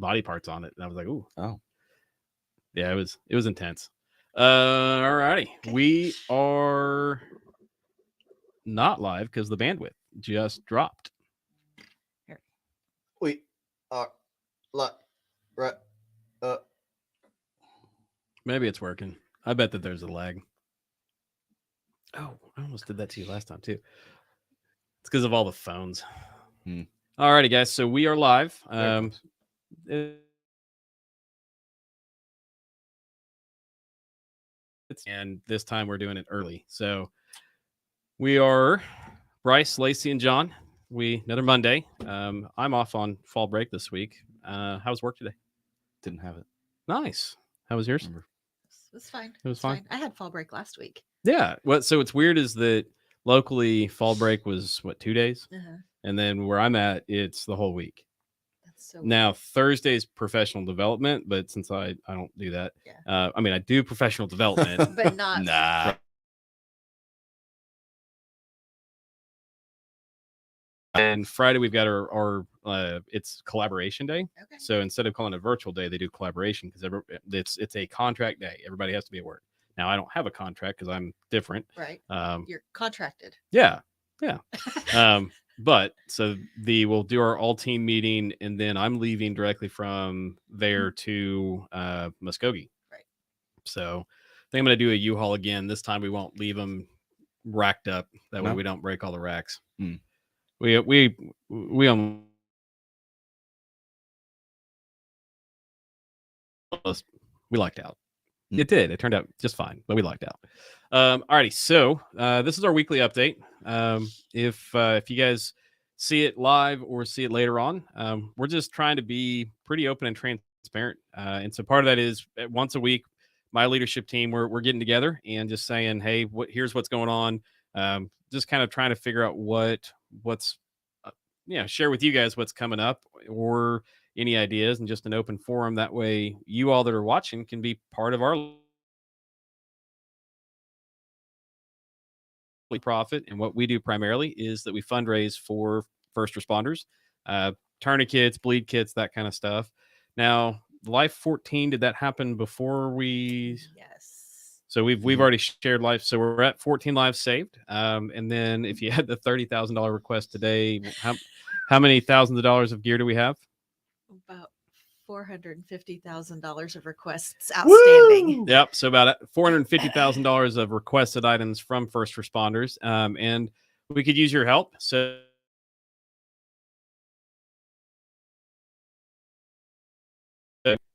body parts on it. And I was like, ooh. Oh. Yeah, it was intense. All righty. Okay. We are not live because the bandwidth just dropped. We are right. Maybe it's working. I bet that there's a lag. Oh, I almost did that to you last time too. It's because of all the phones. All righty, guys. So we are live. And this time we're doing it early. So we are Bryce, Lacey, and John. Another Monday. I'm off on fall break this week. How was work today? Didn't have it. Nice. How was yours? It was fine. It was fine. I had fall break last week. Yeah. So what's weird is that locally fall break was 2 days, and then where I'm at, it's the whole week. That's so now weird. Thursday's professional development, but since I don't do that, I mean I do professional development, but not nah. And Friday we've got our it's collaboration day. Okay. So instead of calling it a virtual day, they do collaboration because it's a contract day. Everybody has to be at work. Now I don't have a contract because I'm different. Right. You're contracted. Yeah. But so we'll do our all team meeting, and then I'm leaving directly from there to Muskogee. Right. So I think I'm going to do a U-Haul again. This time we won't leave them racked up. That way we don't break all the racks. We lucked out. It did. It turned out just fine, but we lucked out. Alrighty, so this is our weekly update. If you guys see it live or see it later on, we're just trying to be pretty open and transparent. And so part of that is once a week, my leadership team we're getting together and just saying, hey, here's what's going on. Just kind of trying to figure out what's share with you guys what's coming up or any ideas, and just an open forum. That way you all that are watching can be part of our profit. And what we do primarily is that we fundraise for first responders, tourniquets, bleed kits, that kind of stuff. Now, Life 14, did that happen before we? Yes. So we've already shared life. So we're at 14 lives saved. And then if you had the $30,000 request today, how many thousands of dollars of gear do we have? About $450,000 of requests outstanding. Woo! Yep. So about $450,000 of requested items from first responders. And we could use your help.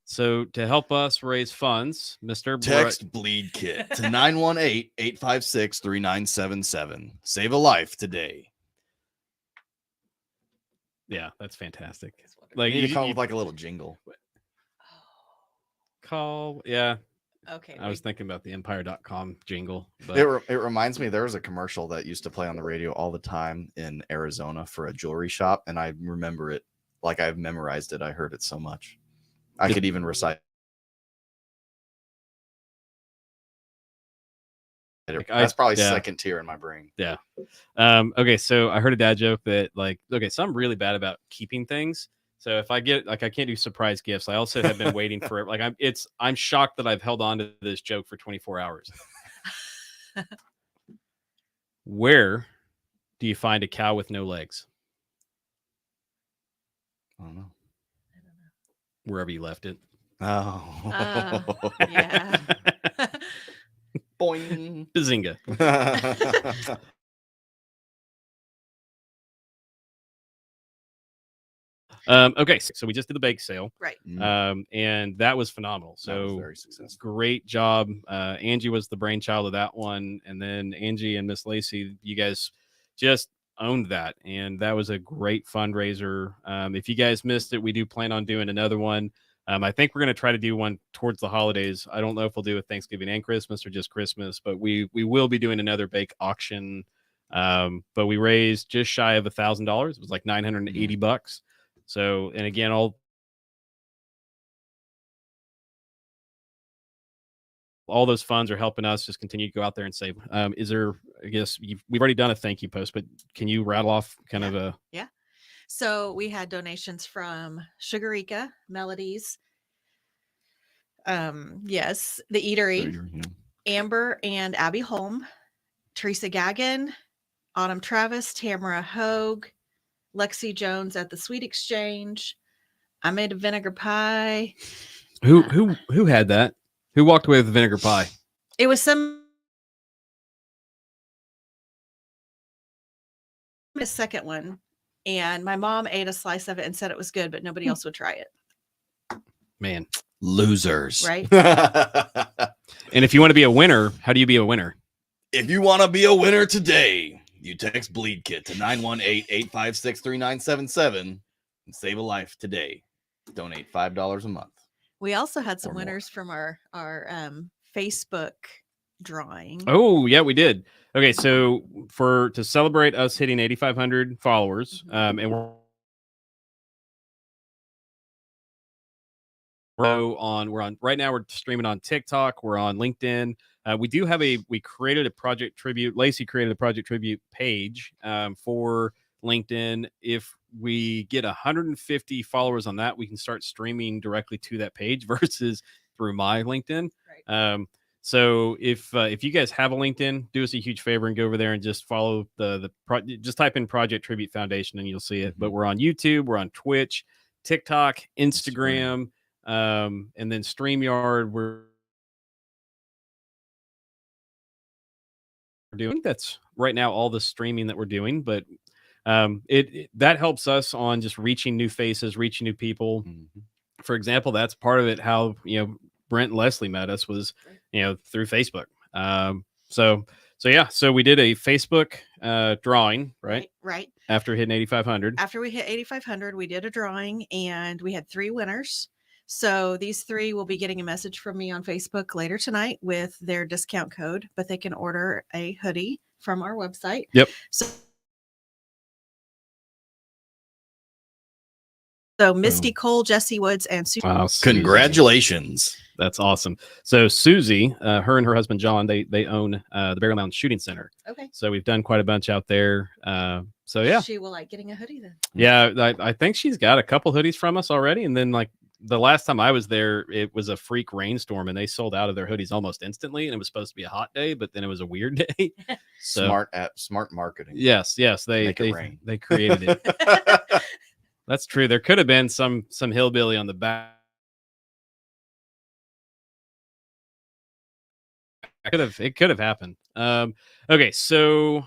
So to help us raise funds, Mr. Text bleed kit to 918-856-3977. Save a life today. Yeah, that's fantastic. Like you need to come with like a little jingle. Call, yeah. Okay. I was thinking about the empire.com jingle. But it reminds me, there was a commercial that used to play on the radio all the time in Arizona for a jewelry shop, and I remember it like I've memorized it. I heard it so much. I could even recite it. That's probably second tier in my brain. Yeah. Okay, so I heard a dad joke that so I'm really bad about keeping things. So if I get I can't do surprise gifts. I also have been waiting for it. I'm shocked that I've held on to this joke for 24 hours. Where do you find a cow with no legs? I don't know. Wherever you left it. Yeah. Boing. Bazinga. Okay, so we just did the bake sale, right? And that was phenomenal. So that was very successful. Great job. Angie was the brainchild of that one, and then Angie and Miss Lacey, you guys just owned that, and that was a great fundraiser. If you guys missed it, we do plan on doing another one. I think we're going to try to do one towards the holidays. I don't know if we'll do it Thanksgiving and Christmas or just Christmas, but we will be doing another bake auction. But we raised just shy of $1,000. It was like $980. So, and again, all those funds are helping us just continue to go out there and save. Is there, I guess we've already done a thank you post, but can you rattle off kind of a? Yeah. So we had donations from Sugarika, Melodies, yes, The Eatery, Amber and Abby Holm, Teresa Gagan, Autumn Travis, Tamara Hogue, Lexi Jones at the Sweet Exchange. I made a vinegar pie. Who had that? Who walked away with the vinegar pie? It was the second one, and my mom ate a slice of it and said it was good, but nobody else would try it. Man, Losers. Right? and if you want to be a winner, how do you be a winner? If you want to be a winner today, you text Bleed Kit to 918-856-3977 and save a life today. Donate $5 a month. We also had some Or more. winners from our Facebook drawing. Oh, yeah, we did. Okay, so to celebrate us hitting 8,500 followers, and we're on right now. We're streaming on TikTok. We're on LinkedIn. We created a project tribute. Lacey created a project tribute page for LinkedIn. If we get 150 followers on that, we can start streaming directly to that page versus through my LinkedIn. Right. So if you guys have a LinkedIn, do us a huge favor and go over there and just follow just type in Project Tribute Foundation and you'll see it. But we're on YouTube, we're on Twitch, TikTok, Instagram. And then StreamYard, we're doing. That's right now all the streaming that we're doing, but that helps us on just reaching new faces, reaching new people. For example, that's part of it. How Brent and Leslie met us was through Facebook. So we did a Facebook drawing, right? Right. After hitting 8,500. After we hit 8,500, we did a drawing and we had 3 winners. So these 3 will be getting a message from me on Facebook later tonight with their discount code, but they can order a hoodie from our website. Yep. So Misty Cole, Jesse Woods, and Susie. Wow, Congratulations. That's awesome. So Susie, her and her husband John, they own the Barrel Mountain Shooting Center. Okay. So we've done quite a bunch out there. So yeah. She will like getting a hoodie then. Yeah, I think she's got a couple hoodies from us already. And then like the last time I was there, it was a freak rainstorm and they sold out of their hoodies almost instantly. And it was supposed to be a hot day, but then it was a weird day. So, smart marketing. Yes. They created it. That's true. There could have been some hillbilly on the back. It could have happened. Okay, so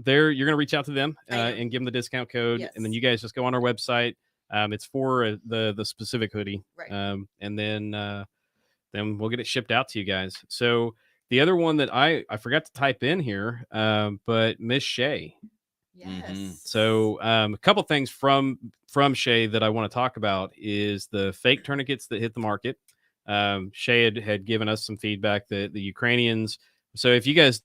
you're gonna reach out to them and give them the discount code, Yes. and then you guys just go on our website. It's for the specific hoodie, Right. And then we'll get it shipped out to you guys. So the other one that I forgot to type in here, but Miss Shay. Yes. So a couple things from Shay that I want to talk about is the fake tourniquets that hit the market. Shay had given us some feedback that the Ukrainians. So if you guys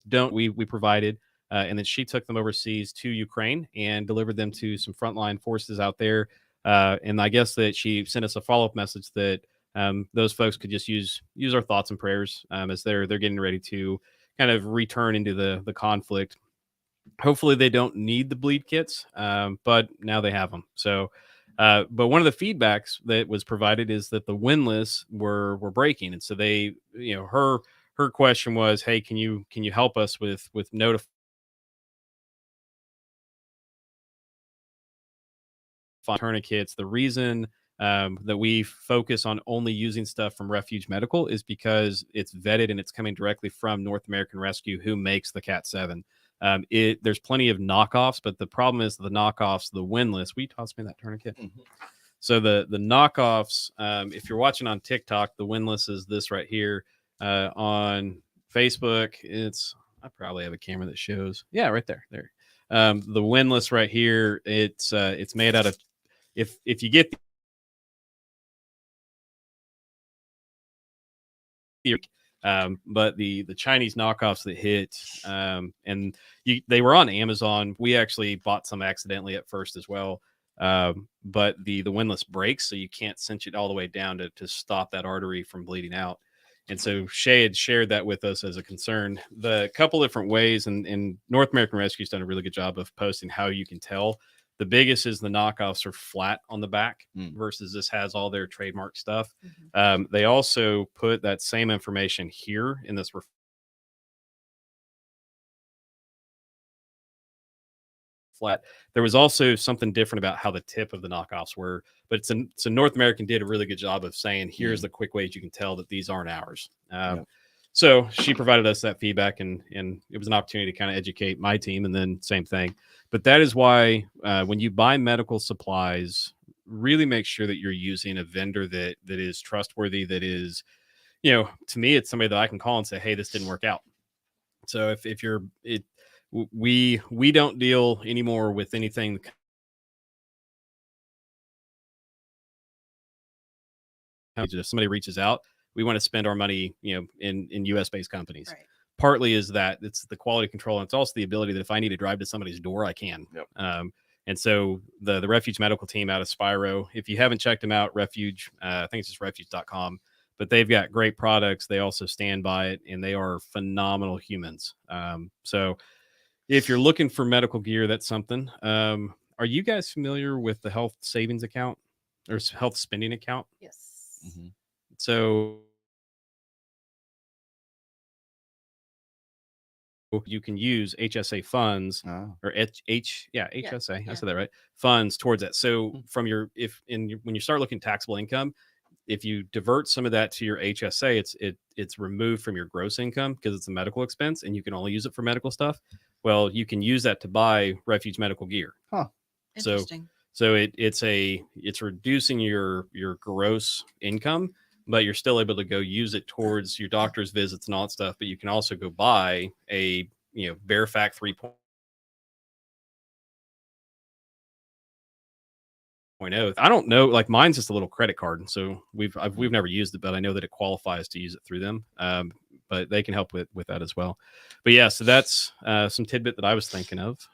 don't, we provided, and then she took them overseas to Ukraine and delivered them to some frontline forces out there. And I guess that she sent us a follow-up message that those folks could just use our thoughts and prayers as they're getting ready to kind of return into the conflict. Hopefully they don't need the bleed kits, but now they have them. So, but one of the feedbacks that was provided is that the windlass were breaking, and so they, her question was, hey, can you help us with notifying tourniquets? The reason that we focus on only using stuff from Refuge Medical is because it's vetted and it's coming directly from North American Rescue, who makes the Cat 7. There's plenty of knockoffs, but the problem is the knockoffs, the windlass. Will you toss me that tourniquet? Mm-hmm. So the knockoffs, if you're watching on TikTok, the windlass is this right here. On Facebook, I probably have a camera that shows. Yeah, right there. The windlass right here, it's made out of, if you get but the Chinese knockoffs that hit, and they were on Amazon. We actually bought some accidentally at first as well. But the windlass breaks, so you can't cinch it all the way down to stop that artery from bleeding out. And so Shay had shared that with us as a concern. The couple different ways, and North American Rescue's done a really good job of posting how you can tell. The biggest is the knockoffs are flat on the back versus this has all their trademark stuff. They also put that same information here in this flat. There was also something different about how the tip of the knockoffs were, but so North American did a really good job of saying, here's the quick ways you can tell that these aren't ours. So she provided us that feedback, and it was an opportunity to kind of educate my team, and then same thing. But that is why when you buy medical supplies, really make sure that you're using a vendor that is trustworthy, that is, to me, it's somebody that I can call and say, hey, this didn't work out. So if you're we don't deal anymore with anything. If somebody reaches out, we want to spend our money, in US based companies. Right. Partly is that it's the quality control, and it's also the ability that if I need to drive to somebody's door, I can. And so the Refuge Medical team out of Spiro, if you haven't checked them out, Refuge, I think it's just refuge.com, but they've got great products. They also stand by it, and they are phenomenal humans. So if you're looking for medical gear, that's something. Are you guys familiar with the health savings account or health spending account? Yes. So you can use HSA funds or HSA. Yeah. I said that right. Funds towards that. So from when you start looking at taxable income, if you divert some of that to your HSA, it's removed from your gross income because it's a medical expense and you can only use it for medical stuff. Well, you can use that to buy Refuge medical gear. Interesting. So it's reducing your gross income, but you're still able to go use it towards your doctor's visits and all that stuff. But you can also go buy a Bearfac 3.0. I don't know, like mine's just a little credit card, and so we've never used it, but I know that it qualifies to use it through them. But they can help with that as well. But yeah, so that's some tidbit that I was thinking of.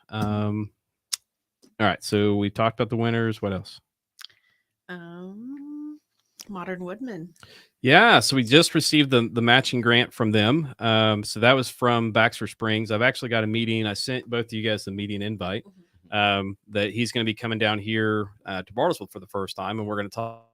All right, so we talked about the winners. What else? Modern Woodman. Yeah, so we just received the matching grant from them. So that was from Baxter Springs. I've actually got a meeting. I sent both of you guys the meeting invite. That he's going to be coming down here to Bartlesville for the first time, and we're going to talk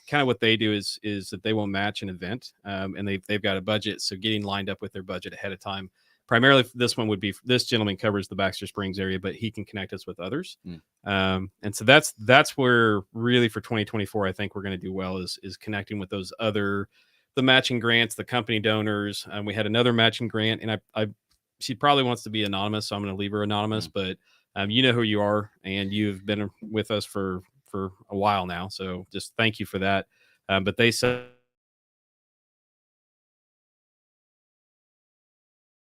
kind of what they do is that they will match an event, and they've got a budget, so getting lined up with their budget ahead of time. Primarily, this one would be this gentleman covers the Baxter Springs area, but he can connect us with others. And so that's where really for 2024, I think we're going to do well is connecting with those the matching grants, the company donors. We had another matching grant, and she probably wants to be anonymous, so I'm going to leave her anonymous. But you know who you are, and you've been with us for a while now, so just thank you for that. But they said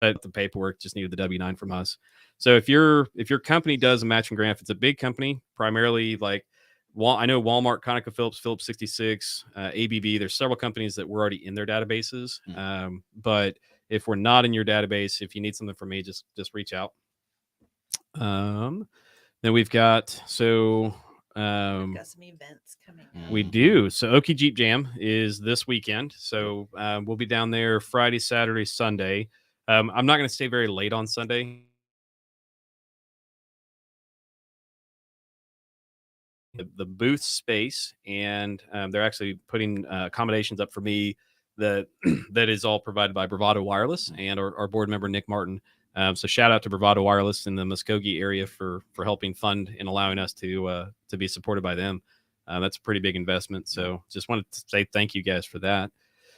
the paperwork just needed the W-9 from us. So if your company does a matching grant, if it's a big company, primarily like I know Walmart, ConocoPhillips, Phillips 66, ABB, there's several companies that we're already in their databases. But if we're not in your database, if you need something from me, just reach out. Then we've got we've got some events coming up. We do. So Okie Jeep Jam is this weekend. So we'll be down there Friday, Saturday, Sunday. I'm not going to stay very late on Sunday. The booth space, and they're actually putting accommodations up for me that is all provided by Bravado Wireless and our board member Nick Martin. So shout out to Bravado Wireless in the Muskogee area for helping fund and allowing us to be supported by them. That's a pretty big investment. So just wanted to say thank you guys for that.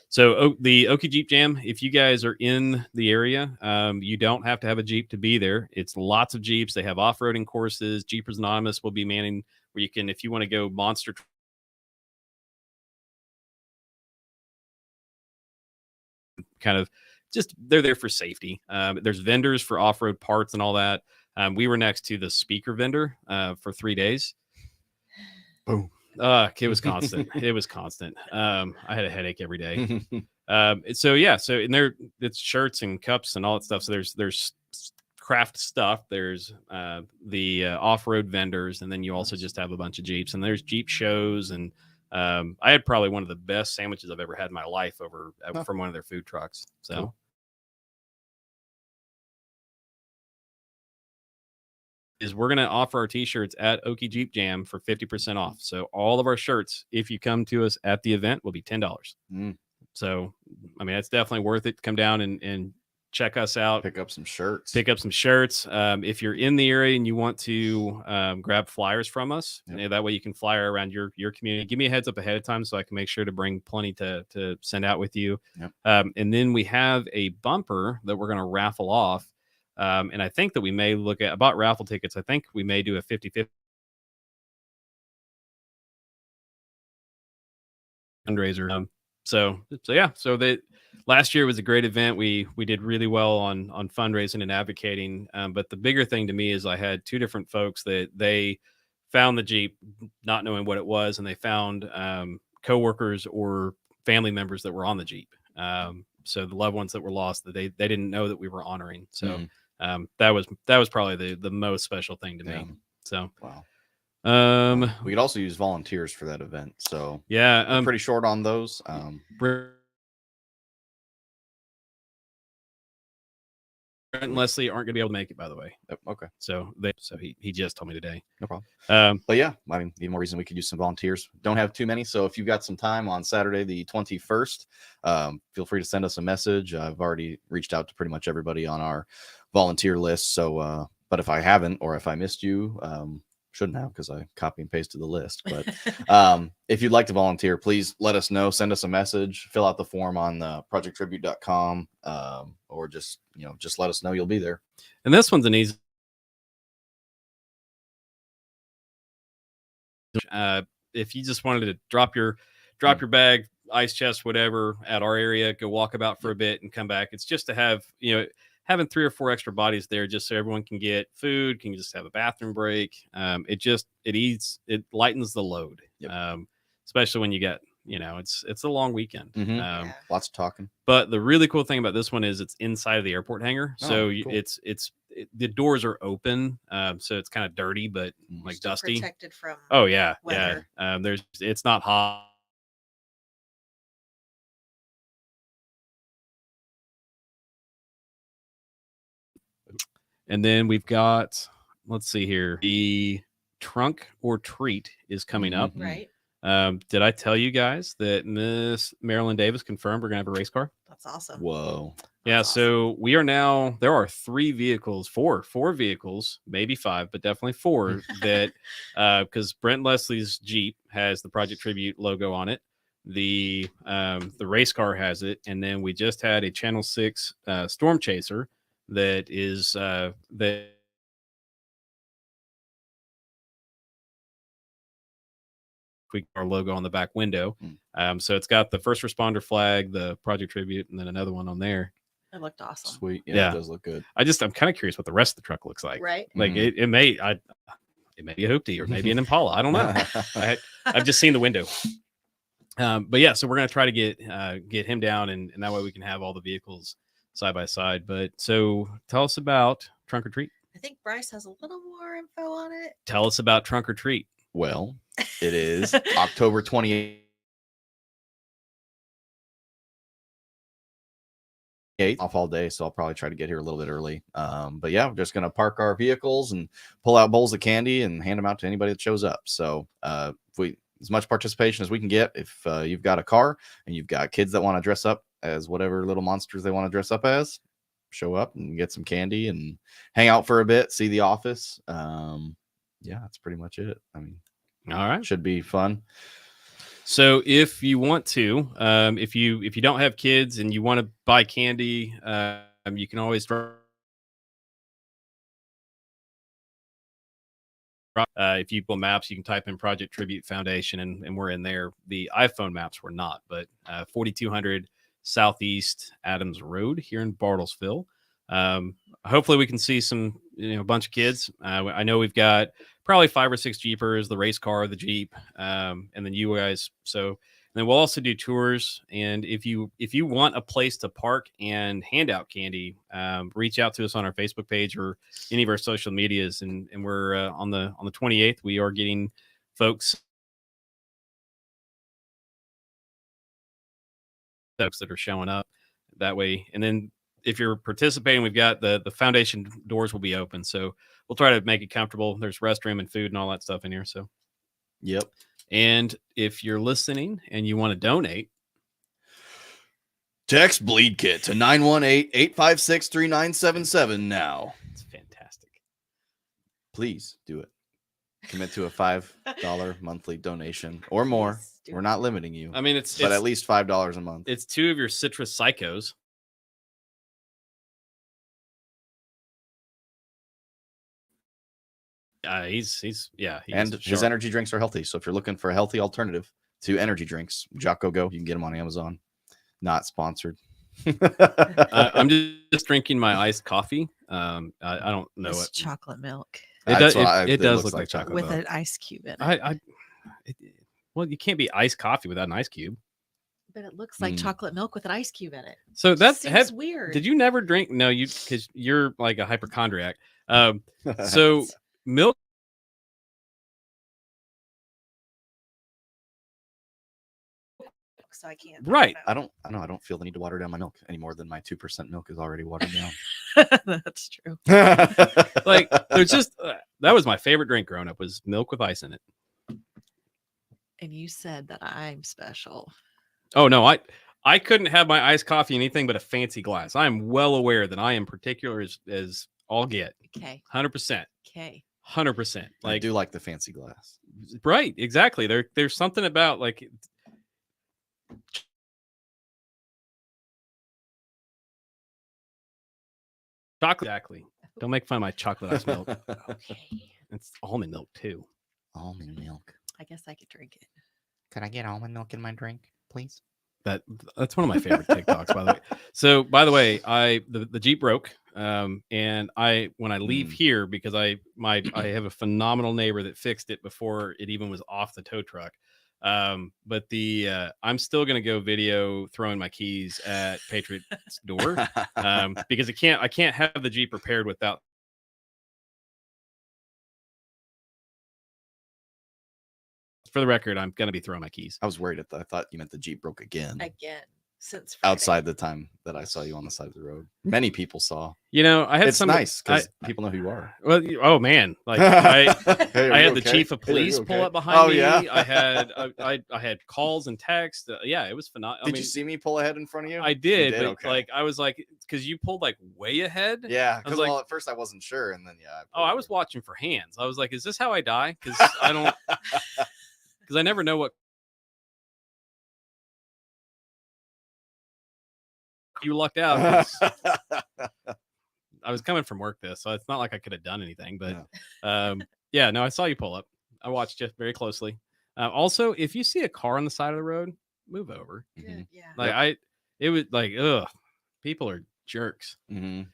So the Okie Jeep Jam, if you guys are in the area, you don't have to have a Jeep to be there. It's lots of Jeeps. They have off-roading courses. Jeepers Anonymous will be manning where you can, if you want to go monster kind of just, they're there for safety. There's vendors for off-road parts and all that. We were next to the speaker vendor for 3 days. Boom. It was constant. It was constant. I had a headache every day. So and it's shirts and cups and all that stuff. So there's craft stuff. There's the off-road vendors, and then you also just have a bunch of Jeeps, and there's Jeep shows. And I had probably one of the best sandwiches I've ever had in my life from one of their food trucks. So. Cool. Is we're going to offer our t-shirts at Okie Jeep Jam for 50% off. So all of our shirts, if you come to us at the event, will be $10. So, I mean, it's definitely worth it to come down and check us out. Pick up some shirts. If you're in the area and you want to grab flyers from us, that way you can flyer around your community. Give me a heads up ahead of time so I can make sure to bring plenty to send out with you. And then we have a bumper that we're going to raffle off. And I think that we may look at about raffle tickets. I think we may do a 50-50 fundraiser. So that last year was a great event. We did really well on fundraising and advocating. But the bigger thing to me is I had two different folks that they found the Jeep not knowing what it was, and they found coworkers or family members that were on the Jeep. So the loved ones that were lost, that they didn't know that we were honoring. So. That was probably the most special thing to me. So wow. We could also use volunteers for that event. So yeah, pretty short on those. Brent and Leslie aren't going to be able to make it, by the way. Okay. So he just told me today. No problem. But yeah, I mean, even more reason we could use some volunteers. Don't have too many. So if you've got some time on Saturday, the 21st, feel free to send us a message. I've already reached out to pretty much everybody on our volunteer list. So, but if I haven't, or if I missed you, shouldn't have, because I copy and pasted the list. But if you'd like to volunteer, please let us know. Send us a message. Fill out the form on projecttribute.com, or just let us know you'll be there. And this one's an easy. If you just wanted to drop your bag, ice chest, whatever, at our area, go walk about for a bit and come back. It's just to have having 3 or 4 extra bodies there, just so everyone can get food, can just have a bathroom break. It lightens the load. Yep. Especially when you get, it's a long weekend. Mm-hmm. Lots of talking. But the really cool thing about this one is it's inside of the airport hangar. So cool. The doors are open. So it's kind of dirty, but like dusty. Protected from weather. Yeah. It's not hot. And then we've got, let's see here, the trunk or treat is coming up. Right. Did I tell you guys that Miss Marilyn Davis confirmed we're going to have a race car? That's awesome. Whoa. Yeah. So we are now, there are 3 vehicles, four vehicles, maybe 5, but definitely 4 that, because Brent Leslie's Jeep has the Project Tribute logo on it. The race car has it. And then we just had a Channel 6 Storm Chaser that is that our logo on the back window. So it's got the first responder flag, the Project Tribute, and then another one on there. It looked awesome. Sweet. Yeah. It does look good. I'm kind of curious what the rest of the truck looks like. Right. Like it may be a Hoopty or maybe an Impala. I don't know. I've just seen the window. But yeah, so we're going to try to get him down, and that way we can have all the vehicles side by side. But so tell us about Trunk or Treat. I think Bryce has a little more info on it. Tell us about Trunk or Treat. Well, it is October 28th. Off all day, so I'll probably try to get here a little bit early. But yeah, we're just going to park our vehicles and pull out bowls of candy and hand them out to anybody that shows up. So as much participation as we can get. If you've got a car and you've got kids that want to dress up as whatever little monsters they want to dress up as, show up and get some candy and hang out for a bit, see the office. Yeah, that's pretty much it. I mean, all right, should be fun. So if you want to, if you don't have kids and you want to buy candy, you can always if you Google Maps, you can type in Project Tribute Foundation, and we're in there. The iPhone maps were not, but 4200 Southeast Adams Road here in Bartlesville. Hopefully we can see some, a bunch of kids. I know we've got probably 5 or 6 Jeepers, the race car, the Jeep, and then you guys. So then we'll also do tours. And if you want a place to park and hand out candy, reach out to us on our Facebook page or any of our social medias. And we're on the 28th. We are getting folks that are showing up that way. And then if you're participating, we've got the foundation doors will be open. So we'll try to make it comfortable. There's restroom and food and all that stuff in here. So, Yep. And if you're listening and you want to donate, text Bleed Kit to 918-856-3977 now. it's fantastic. Please do it. Commit to a $5 monthly donation or more. Please do We're it. not limiting you. I mean, it's at least $5 a month. It's 2 of your citrus psychos. He's And his energy drinks are healthy. So if you're looking for a healthy alternative to energy drinks, Jocko Go, you can get them on Amazon. Not sponsored. I'm just drinking my iced coffee. I don't know It's what chocolate milk it does. It does look like chocolate with milk. an ice cube in it. Well, you can't be iced coffee without an ice cube. But it looks like chocolate milk with an ice cube in it. So that's Seems weird. Did you never drink? No, because you're like a hypochondriac. So milk. So I can't. Right. I don't feel the need to water down my milk any more than my 2% milk is already watered down. That's true. Like there's just that was my favorite drink growing up was milk with ice in it. And you said that I'm special. Oh no, I couldn't have my iced coffee in anything but a fancy glass. I am well aware that I am particular as all get. Okay. 100%. Okay. 100%. I do like the fancy glass. Right, exactly. There's something about like chocolate. Exactly. Don't make fun of my chocolate ice milk. Okay. It's almond milk too. Almond milk. I guess I could drink it. Could I get almond milk in my drink, please? That's one of my favorite TikToks, by the way. So, by the way, the Jeep broke, and when I leave here because I have a phenomenal neighbor that fixed it before it even was off the tow truck. But I'm still gonna go video throwing my keys at Patriot's door because I can't have the Jeep repaired without. For the record, I'm gonna be throwing my keys. I was worried. I thought you meant the Jeep broke again. Since Friday. Outside the time that I saw you on the side of the road. Many people saw. You know, I had it's nice because people know who you are. Well, oh man, like I Hey, had the okay? chief of Hey, are police you pull okay? up behind Oh, me. yeah? I had calls and texts. Yeah, it was phenomenal. Did you see me pull ahead in front of you? I did, You but okay. like I was like, because you pulled like way ahead. Yeah, I was because like, well, at first I wasn't sure, and then I was watching for hands. I was like, is this how I die? Because I don't, because I never know what you lucked out. 'Cause I was coming from work so it's not like I could have done anything. But yeah, no, I saw you pull up. I watched you very closely. Also, if you see a car on the side of the road, move over. Good, yeah. Like it was like, ugh, people are jerks. Mhm.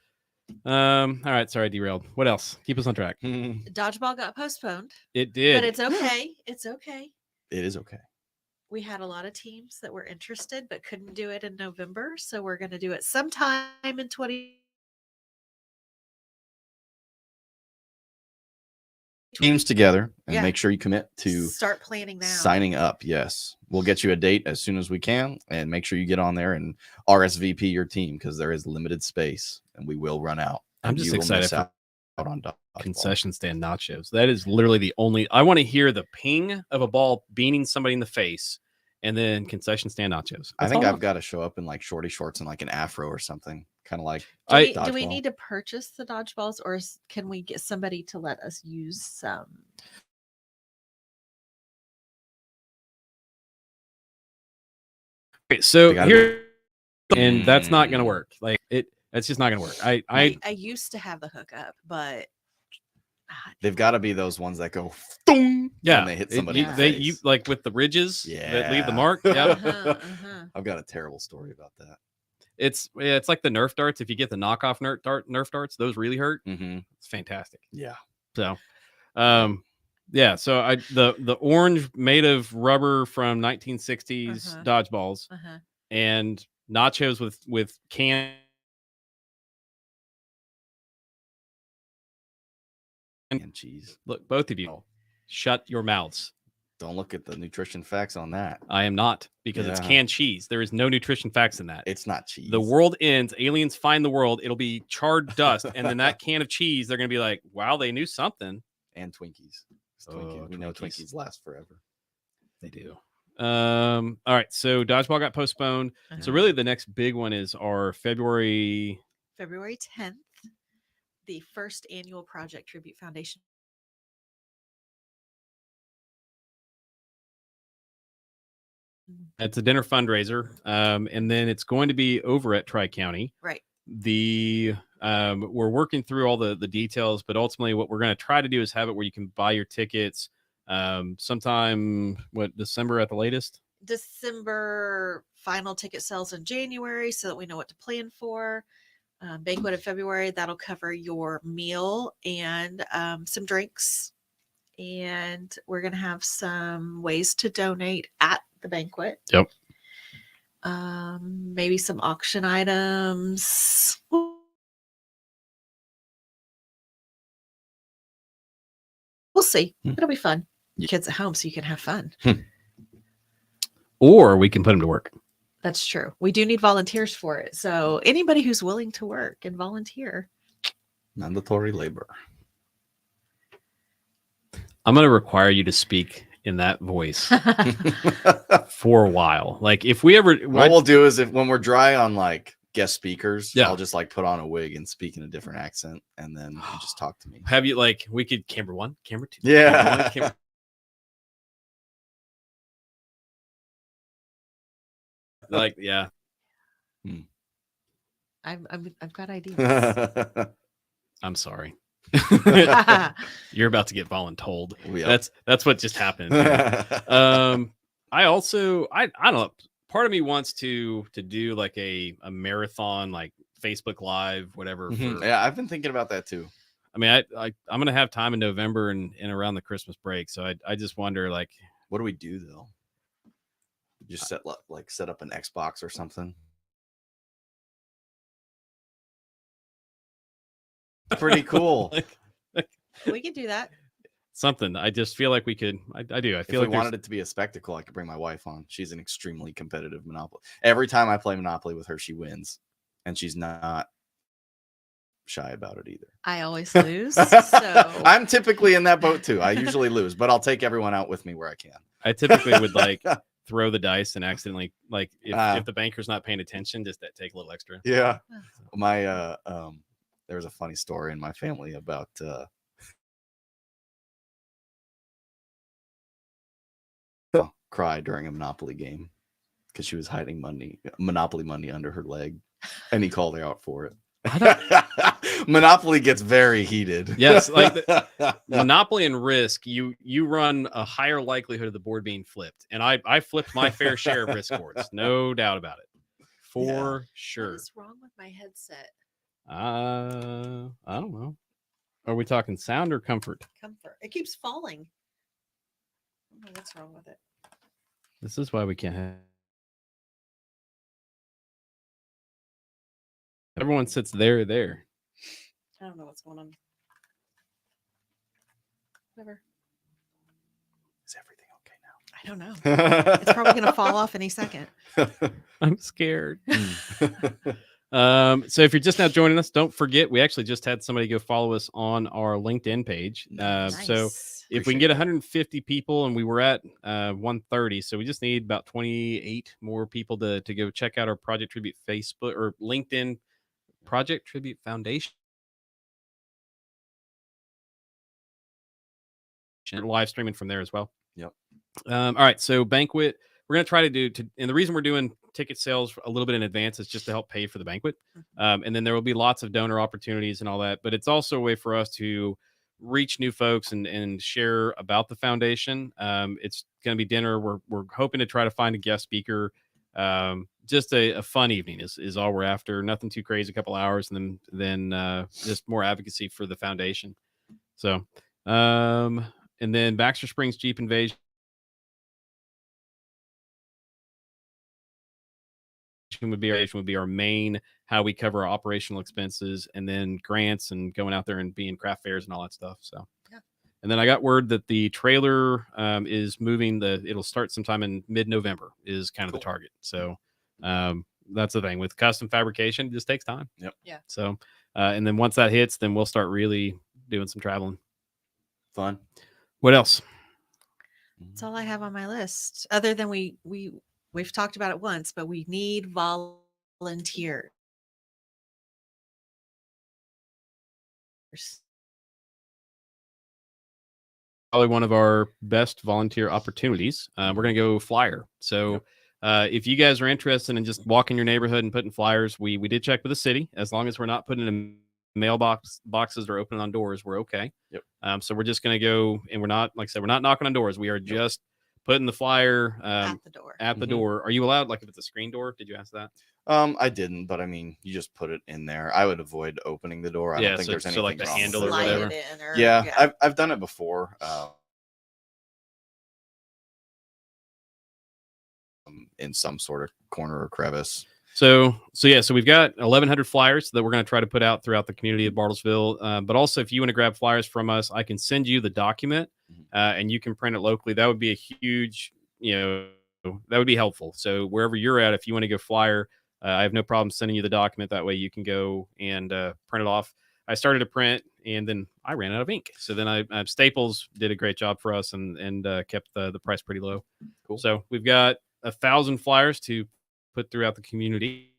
All right, sorry, I derailed. What else? Keep us on track. Dodgeball got postponed. It did, But it's okay. It's okay. It is okay. We had a lot of teams that were interested but couldn't do it in November, so we're going to do it sometime in 20. Teams together and Yeah. make sure you commit to Start planning now. signing up. Yes, we'll get you a date as soon as we can, and make sure you get on there and RSVP your team because there is limited space and we will run out. I'm and just you will excited miss for out on dodgeball. concession stand nachos. That is literally the only. I want to hear the ping of a ball beaning somebody in the face, and then concession stand nachos. I That's think all I've got to show up in like shorty shorts and like an afro or something, kind of like. Do we need to purchase the dodgeballs, or can we get somebody to let us use some? Okay, so gotta here, and that's not going to work. Like it, that's just not going to work. I used to have the hookup, but They've got to be those ones that go thung, yeah, when they hit somebody. in the you face. like with the ridges that leave the Yeah. mark. Yeah, I've got a terrible story about that. it's like the Nerf darts. If you get the knockoff Nerf darts, those really hurt. Mm-hmm. It's fantastic. Yeah. So, Yeah, so the orange made of rubber from 1960s dodgeballs and nachos with canned And cheese. Look, both of you, shut your mouths. Don't look at the nutrition facts on that. I am not, because it's canned cheese. There is no nutrition facts in that. It's not cheese. The world ends. Aliens find the world. It'll be charred dust, and then that can of cheese, they're gonna be like, "Wow, they knew something." And Twinkies. Oh, we know Twinkies last forever. They do. All right. So dodgeball got postponed. So really, the next big one is our February 10th, the first annual Project Tribute Foundation. It's a dinner fundraiser, and then it's going to be over at Tri-County. Right. We're working through all the details, but ultimately, what we're going to try to do is have it where you can buy your tickets sometime December at the latest. December, final ticket sales in January, so that we know what to plan for. Banquet in February, that'll cover your meal and some drinks. And we're going to have some ways to donate at the banquet. Yep. Maybe some auction items. We'll see. It'll be fun. Kids at home, so you can have fun. Or we can put them to work. That's true. We do need volunteers for it. So anybody who's willing to work and volunteer. Mandatory labor. I'm going to require you to speak in that voice for a while. Like if we ever, what we'll do is when we're dry on like guest speakers, yeah. I'll just like put on a wig and speak in a different accent, and then you just talk to me. Have you like we could camera 1, camera 2, yeah, camera 1, camera... like yeah. I've got ideas. I'm sorry. You're about to get voluntold. Yep. That's what just happened. I don't know. Part of me wants to do like a marathon, like Facebook Live, whatever. Yeah, I've been thinking about that too. I mean, I'm gonna have time in November and around the Christmas break, so I just wonder, like, what do we do though? Just set up an Xbox or something. Pretty cool. We could do that. Something. I just feel like we could. I do. I feel if like we wanted it to be a spectacle, I could bring my wife on. She's an extremely competitive Monopoly. Every time I play Monopoly with her, she wins, and she's not shy about it either. I always lose. So I'm typically in that boat too. I usually lose, but I'll take everyone out with me where I can. I typically would like throw the dice and accidentally, like if the banker's not paying attention, just take a little extra. Yeah. My there was a funny story in my family about cry during a Monopoly game because she was hiding Monopoly money under her leg, and he called her out for it. Monopoly gets very heated. Yes, like Monopoly and Risk, you run a higher likelihood of the board being flipped, and I flipped my fair share of Risk boards, no doubt about it, for sure. What is wrong with my headset? I don't know. Are we talking sound or comfort? Comfort. It keeps falling. I don't know what's wrong with it. This is why we can't have. Everyone sits there. I don't know what's going on. Whatever. Is everything okay now? I don't know. It's probably going to fall off any second. I'm scared. So if you're just now joining us, don't forget, we actually just had somebody go follow us on our LinkedIn page. Nice. So if we can get 150 people, and we were at 130, so we just need about 28 more people to go check out our Project Tribute Facebook or LinkedIn Project Tribute Foundation. Live streaming from there as well. Yep. All right. So Banquet, we're going to try to and the reason we're doing ticket sales a little bit in advance is just to help pay for the banquet. And then there will be lots of donor opportunities and all that, but it's also a way for us to reach new folks and share about the foundation. It's going to be dinner. We're hoping to try to find a guest speaker. Just a fun evening is all we're after. Nothing too crazy, a couple hours, and then just more advocacy for the foundation. So, And then Baxter Springs Jeep Invasion would be our main, how we cover our operational expenses, and then grants and going out there and being craft fairs and all that stuff. So Yeah. And then I got word that the trailer is moving. It'll start sometime in mid-November is kind of the target. So that's the thing with custom fabrication. It just takes time. Yep. Yeah. So and then once that hits, then we'll start really doing some traveling. Fun. What else? That's all I have on my list. Other than we've talked about it once, but we need volunteers. Probably one of our best volunteer opportunities. We're going to go flyer. So if you guys are interested in just walking your neighborhood and putting flyers, we did check with the city. As long as we're not putting in boxes or opening on doors, we're okay. Yep. So we're just going to go, and we're not, like I said, we're not knocking on doors. We are just putting the flyer at the door. At the door. Are you allowed, like if it's a screen door? Did you ask that? I didn't, but I mean, you just put it in there. I would avoid opening the door. I don't think there's anything like the wrong handle with or it. whatever. Slide it in or, Yeah, I've done it before. In some sort of corner or crevice. So we've got 1,100 flyers that we're going to try to put out throughout the community of Bartlesville. But also, if you want to grab flyers from us, I can send you the document, and you can print it locally. That would be a huge, that would be helpful. So wherever you're at, if you want to go flyer, I have no problem sending you the document. That way you can go and print it off. I started to print, and then I ran out of ink. So then I Staples did a great job for us and kept the price pretty low. Cool. So we've got 1,000 flyers to put throughout the community.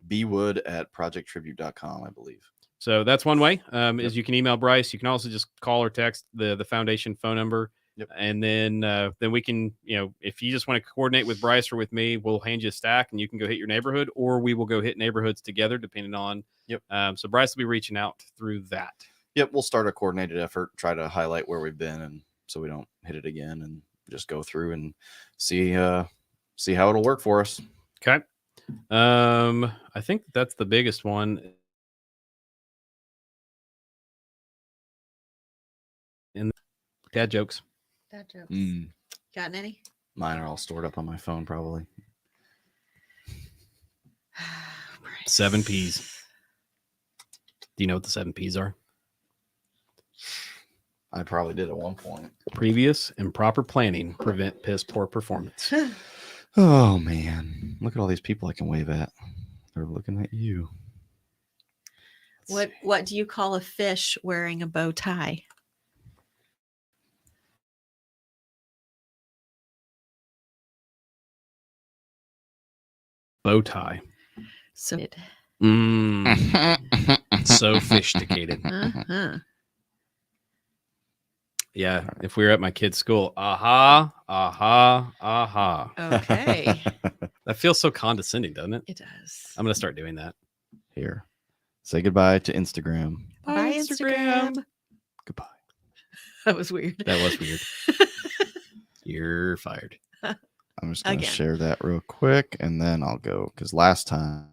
bwood@projecttribute.com, I believe. So that's one way. Is you can email Bryce. You can also just call or text the foundation phone number. Yep. And then we can, if you just want to coordinate with Bryce or with me, we'll hand you a stack and you can go hit your neighborhood, or we will go hit neighborhoods together depending on. Yep. So Bryce will be reaching out through that. Yep. We'll start a coordinated effort, try to highlight where we've been, and so we don't hit it again, and just go through and see how it'll work for us. Okay. I think that's the biggest one. And dad jokes. Dad jokes. Gotten any? Mine are all stored up on my phone, probably. 7 Ps. Do you know what the 7 Ps are? I probably did at one point. Previous and proper planning prevent piss poor performance. Oh man, look at all these people I can wave at. They're looking at you. What do you call a fish wearing a bow tie? Bow tie. So sophisticated. Yeah, if we were at my kid's school, aha. Okay. That feels so condescending, doesn't it? It does. I'm gonna start doing that. Here, say goodbye to Instagram. Bye, Instagram. Goodbye. That was weird. That was weird. You're fired. I'm just gonna Again. share that real quick, and then I'll go, because last time.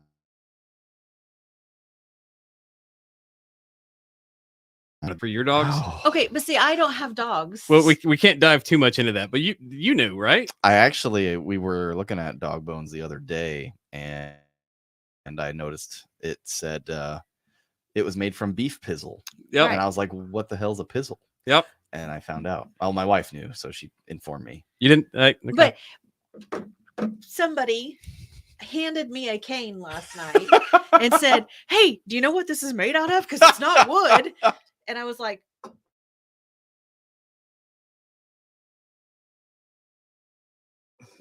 For your dogs? Oh. Okay, but see, I don't have dogs. Well, we can't dive too much into that, but you knew, right? We were looking at dog bones the other day, and I noticed it said it was made from beef pizzle. Yep. Right. And I was like, what the hell's a pizzle? Yep. And I found out. Oh, my wife knew, so she informed me. You didn't. Okay. But somebody handed me a cane last night and said, "Hey, do you know what this is made out of? Because it's not wood." And I was like,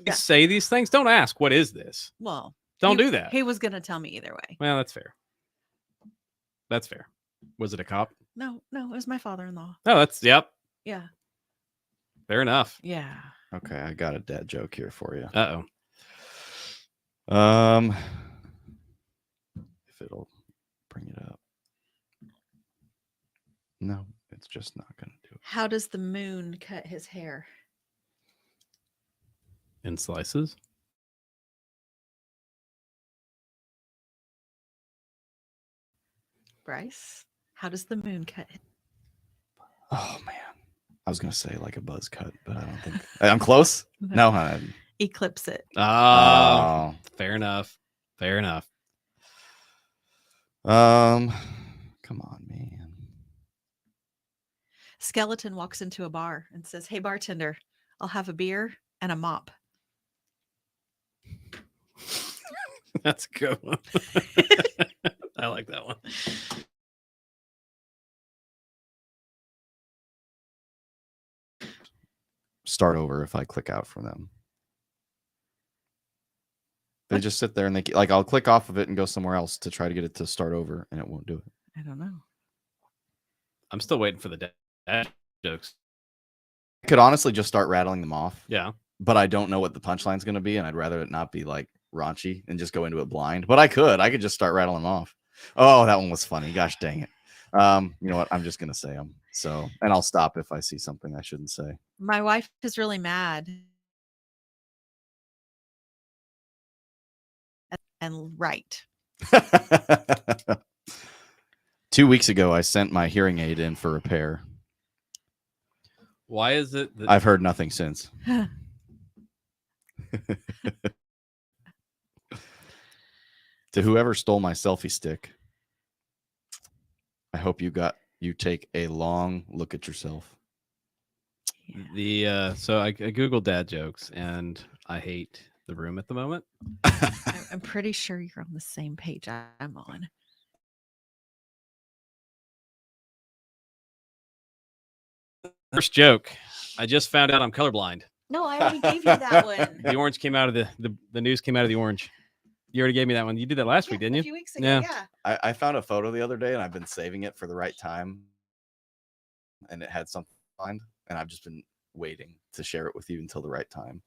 You say these things. Don't ask. What is this? "Well, Don't do that. He was going to tell me either way. Well, that's fair. That's fair. Was it a cop? No, it was my father-in-law. No, yep. Yeah, Fair enough. yeah. Okay, I got a dad joke here for you. Uh-oh. If it'll bring it up. No, it's just not gonna do it. How does the moon cut his hair? In slices. Bryce, How does the moon cut? Oh man, I was gonna say like a buzz cut, but I don't think I'm close. No, Eclipse it. Oh, fair enough. Fair enough. Come on, man. Skeleton walks into a bar and says, "Hey, bartender, I'll have a beer and a mop." That's a good one. I like that one. Start over if I click out from them. They just sit there and like I'll click off of it and go somewhere else to try to get it to start over, and it won't do it. I don't know. I'm still waiting for the dad jokes. I could honestly just start rattling them off. Yeah. But I don't know what the punchline's going to be, and I'd rather it not be like raunchy and just go into it blind. But I could just start rattling them off. Oh, that one was funny. Gosh dang it. You know what? I'm just going to say them. So, and I'll stop if I see something I shouldn't say. My wife is really mad. And right. 2 weeks ago, I sent my hearing aid in for repair. Why is it that I've heard nothing since. To whoever stole my selfie stick, I hope you take a long look at yourself. So I Googled dad jokes and I hate the room at the moment. I'm pretty sure you're on the same page I'm on. First joke. I just found out I'm colorblind. No, I already gave you that one. The orange came out of the news came out of the orange. You already gave me that one. You did that last week, didn't you? A few weeks ago, yeah. I found a photo the other day and I've been saving it for the right time. And it had something blind, and I've just been waiting to share it with you until the right time.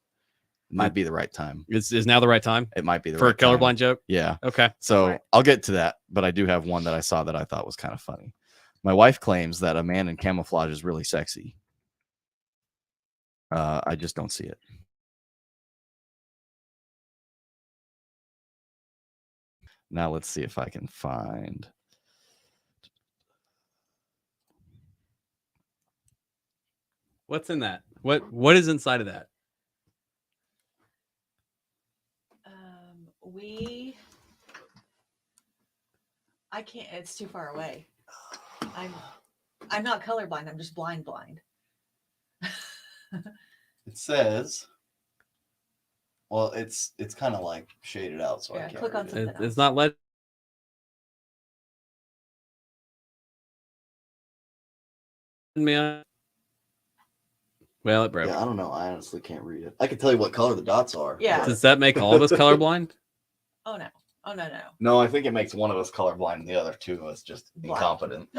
It might be the right time. Is now the right time? It might be the for right a colorblind time. joke? Yeah. Okay. So Right. I'll get to that, but I do have one that I saw that I thought was kind of funny. My wife claims that a man in camouflage is really sexy. I just don't see it. Now let's see if I can find. What's in that? What is inside of that? I can't. It's too far away. I'm not colorblind. I'm just blind. It says. Well, it's kind of like shaded out, so I can't. Click on read it. something. It's not let me on. Well, it broke. Yeah, I don't know. I honestly can't read it. I can tell you what color the dots are. Yeah. Does that make all of us colorblind? Oh no. Oh no. No, I think it makes one of us colorblind and the other two of us just Blind. incompetent.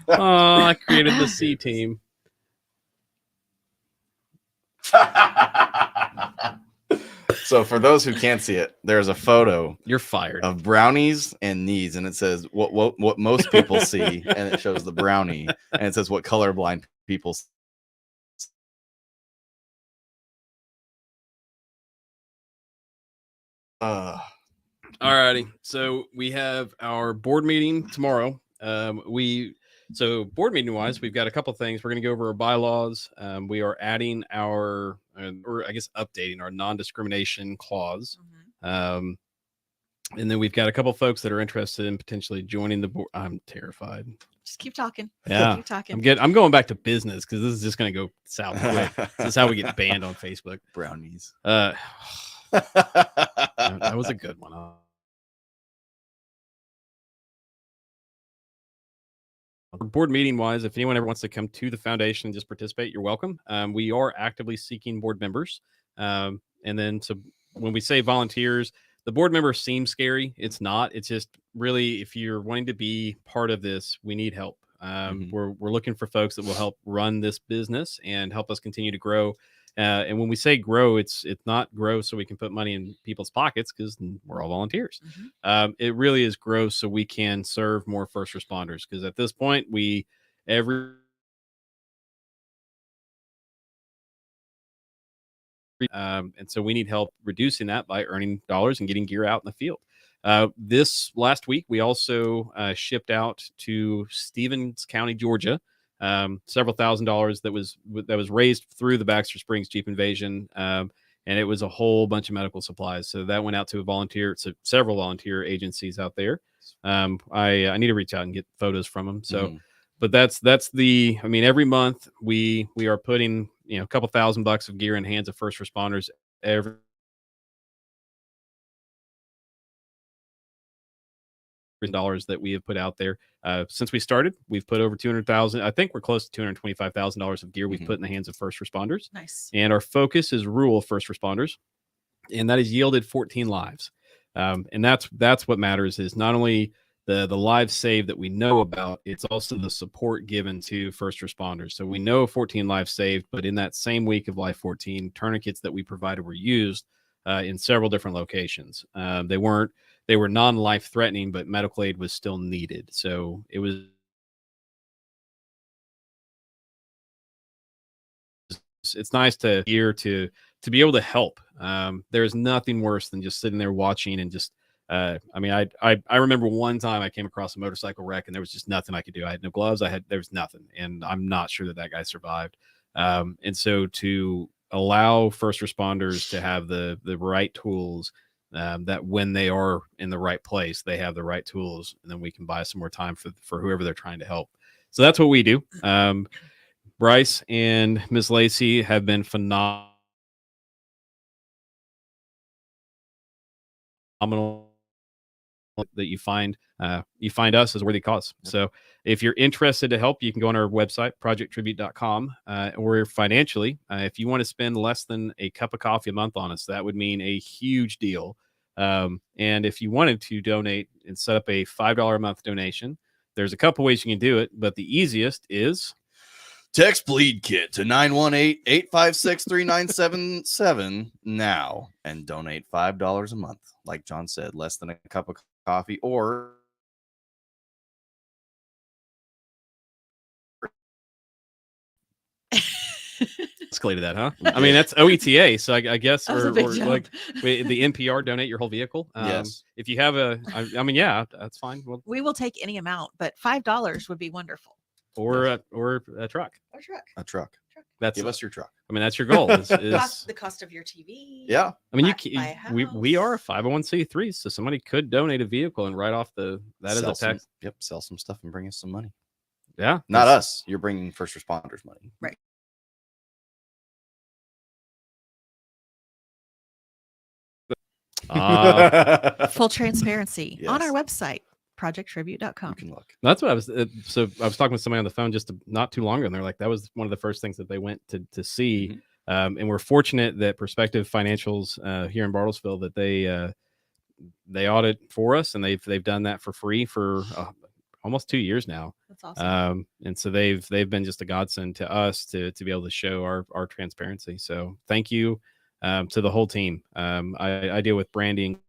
Oh, I created the C team. So for those who can't see it, there's a photo You're fired. of brownies and knees, and it says what most people see, and it shows the brownie, and it says what colorblind people see. Alrighty. So we have our board meeting tomorrow. Board meeting wise, we've got a couple things. We're going to go over our bylaws. We are adding or I guess updating our non-discrimination clause. Mm-hmm. And then we've got a couple folks that are interested in potentially joining the board. I'm terrified. Just keep talking. Yeah. Keep talking. I'm going back to business because this is just going to go south quick. This is how we get banned on Facebook. Brownies. That was a good one. Board meeting wise, if anyone ever wants to come to the foundation and just participate, you're welcome. We are actively seeking board members. And then so when we say volunteers, the board members seem scary. It's not. It's just really, if you're wanting to be part of this, we need help. We're looking for folks that will help run this business and help us continue to grow. And when we say grow, it's not grow so we can put money in people's pockets because we're all volunteers. Mm-hmm. It really is grow so we can serve more first responders because at this point, every And so we need help reducing that by earning dollars and getting gear out in the field. This last week, we also shipped out to Stevens County, Georgia, several $1,000s that was raised through the Baxter Springs Jeep Invasion, and it was a whole bunch of medical supplies. So that went out to several volunteer agencies out there. I need to reach out and get photos from them. So, but that's I mean, every month we are putting a couple $1,000 of gear in the hands of first responders every dollars that we have put out there since we started. We've put over 200,000. I think we're close to $225,000 of gear we've put in the hands of first responders. Nice. And our focus is rural first responders, and that has yielded 14 lives. And that's what matters, is not only the lives saved that we know about, it's also the support given to first responders. So we know 14 lives saved, but in that same week of Life 14, tourniquets that we provided were used in several different locations. They were non-life threatening, but medical aid was still needed. So it's nice to hear to be able to help. There's nothing worse than just sitting there watching and just I mean, I remember one time I came across a motorcycle wreck and there was just nothing I could do. I had no gloves. There was nothing, and I'm not sure that guy survived. And so to allow first responders to have the right tools, that when they are in the right place, they have the right tools, and then we can buy some more time for whoever they're trying to help. So that's what we do. Bryce and Ms. Lacey have been phenomenal that you find us as a worthy cause. So if you're interested to help, you can go on our website, projecttribute.com, or financially, if you want to spend less than a cup of coffee a month on us, that would mean a huge deal. And if you wanted to donate and set up a $5 a month donation, there's a couple ways you can do it, but the easiest is text Bleed Kit to 918-856-3977 now and donate $5 a month. Like John said, less than a cup of coffee, or escalated that, huh? I mean, that's OETA, so I guess, That was or a big like jump. the NPR, donate your whole vehicle. Yes. If you have I mean, yeah, that's fine. Well, We will take any amount, but $5 would be wonderful. or Yes. a truck. Or truck. a truck. That's Give us your truck. I mean, that's your goal. Is The cost of your TV. Yeah. I mean, buy a we are a house. 501c3, so somebody could donate a vehicle and write off that is a tax. Sell some stuff and bring us some money. Yeah, Not us. You're bringing first responders money. Right. Full transparency on our website, projecttribute.com. You can look. That's what I was. So I was talking with somebody on the phone just not too long ago, and they're like, that was one of the first things that they went to see. And we're fortunate that Perspective Financials here in Bartlesville, that they audit for us, and they've done that for free for almost 2 years now. That's awesome. And so they've been just a godsend to us to be able to show our transparency. So thank you to the whole team. I deal with branding.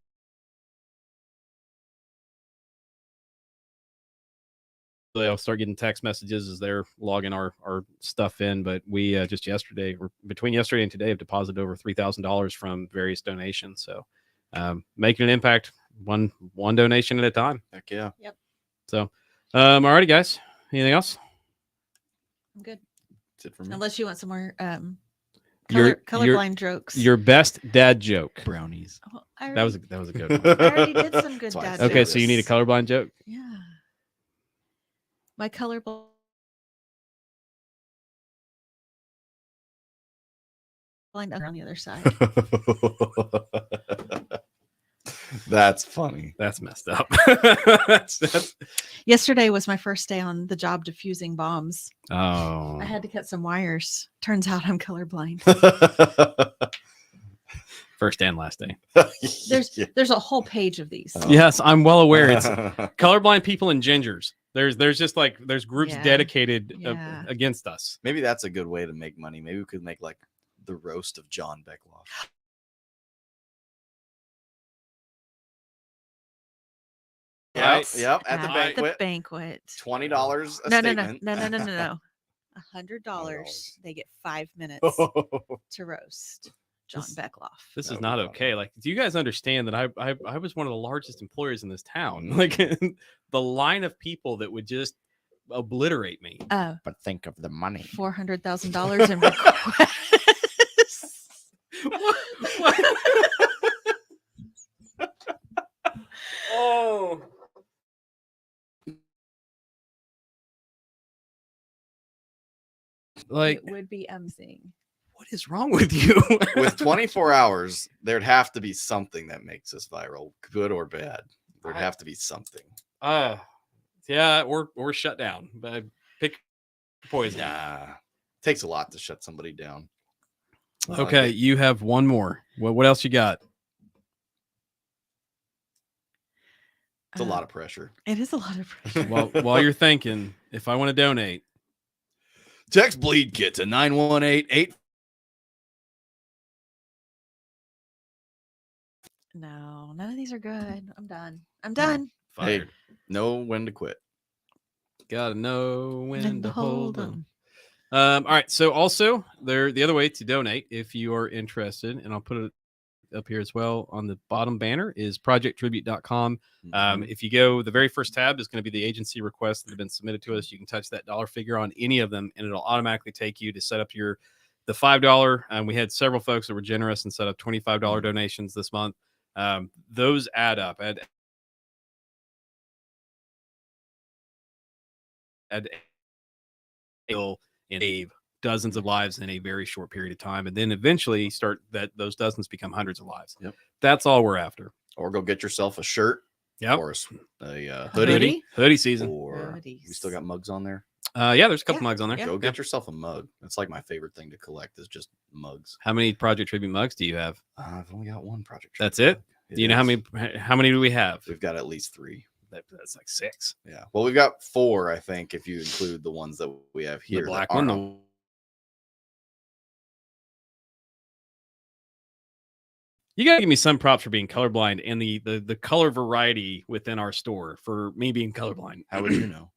I'll start getting text messages as they're logging our stuff in. But we just between yesterday and today, have deposited over $3,000 from various donations. So making an impact one donation at a time. Heck yeah. Yep. So, all righty, guys. Anything else? I'm good. That's it for me. Unless you want some more Your- colorblind jokes. Your best dad joke. Brownies. Oh, I That was a good one. I already did some good That's why I dad said Okay, jokes. so you need a colorblind joke. Yeah. My colorblind. On the other side. That's funny. That's messed up. Yesterday was my first day on the job defusing bombs. Oh. I had to cut some wires. Turns out I'm colorblind. First and last day. There's a whole page of these. Oh. Yes, I'm well aware. It's colorblind people and gingers. There's just like there's groups Yeah. dedicated Yeah. against us. Maybe that's a good way to make money. Maybe we could make like the roast of John Beckloff. Yep. At the banquet. $20 a No. statement. $100. They get 5 minutes to roast. John Beckloff. This No, is not no, okay. no. Like, do you guys understand that I was one of the largest employers in this town? Mhm. Like, the line of people that would just obliterate me. But think of the money. $400,000 in requests. What? Oh. Like, It would be emceeing. what is wrong with you? With 24 hours, there'd have to be something that makes us viral, good or bad. There'd have to be something. Yeah, or shut down. But pick poison. Yeah, takes a lot to shut somebody down. Okay, you have one more. What else you got? It's a lot of pressure. It is a lot of pressure. Well, while you're thinking, if I want to donate, text Bleed Kit to 918-8. No, none of these are good. I'm done. I'm done. fired. Hey, know when to quit. Gotta know when to hold them. 'em. All right. So also the other way to donate, if you are interested, and I'll put it up here as well on the bottom banner, is projecttribute.com. If you go, the very first tab is going to be the agency requests that have been submitted to us. You can touch that dollar figure on any of them, and it'll automatically take you to set up the $5. And we had several folks that were generous and set up $25 donations this month. Those add up. And save dozens of lives in a very short period of time, and then eventually those dozens become hundreds of lives. Yep. That's all we're after. Or go get yourself a shirt. Yep. Or a hoodie. Hoodie season. Or we still got mugs on there. Yeah, there's a couple mugs on there. Yeah. Go get yourself a mug. That's like my favorite thing to collect is just mugs. How many Project Tribute mugs do you have? I've only got one Project That's Tribute it? mug. Do you know how many do we have? We've got at least 3. That's like 6. Yeah. Well, we've got 4, I think, if you include the ones that we have here. The black that one. aren't You gotta give me some props for being colorblind and the color variety within our store for me being colorblind. How would you know?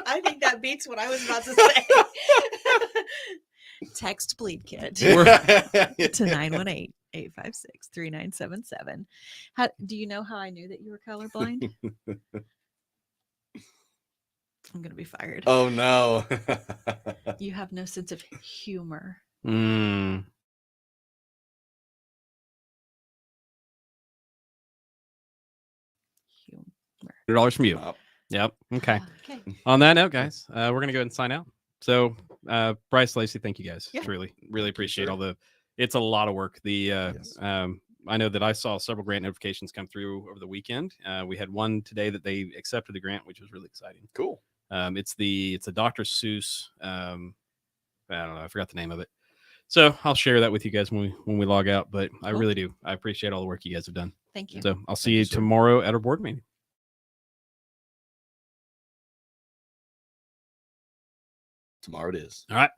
I think that beats what I was about to say. Text Bleed Kit to 918-856-3977. Do you know how I knew that you were colorblind? I'm going to be fired. Oh, no. You have no sense of humor. Mm. $100 from you. Yep. Okay. Okay. On that note, guys, we're gonna go ahead and sign out. So, Bryce, Lacey, thank you guys. Yeah. Really appreciate it's a lot of work. Yes. I know that I saw several grant notifications come through over the weekend. We had one today that they accepted the grant, which was really exciting. Cool. It's a Dr. Seuss. I don't know. I forgot the name of it. So I'll share that with you guys when we log out. But I really do. I appreciate all the work you guys have done. Thank you. So I'll see you tomorrow at our board meeting. Tomorrow it is. All right.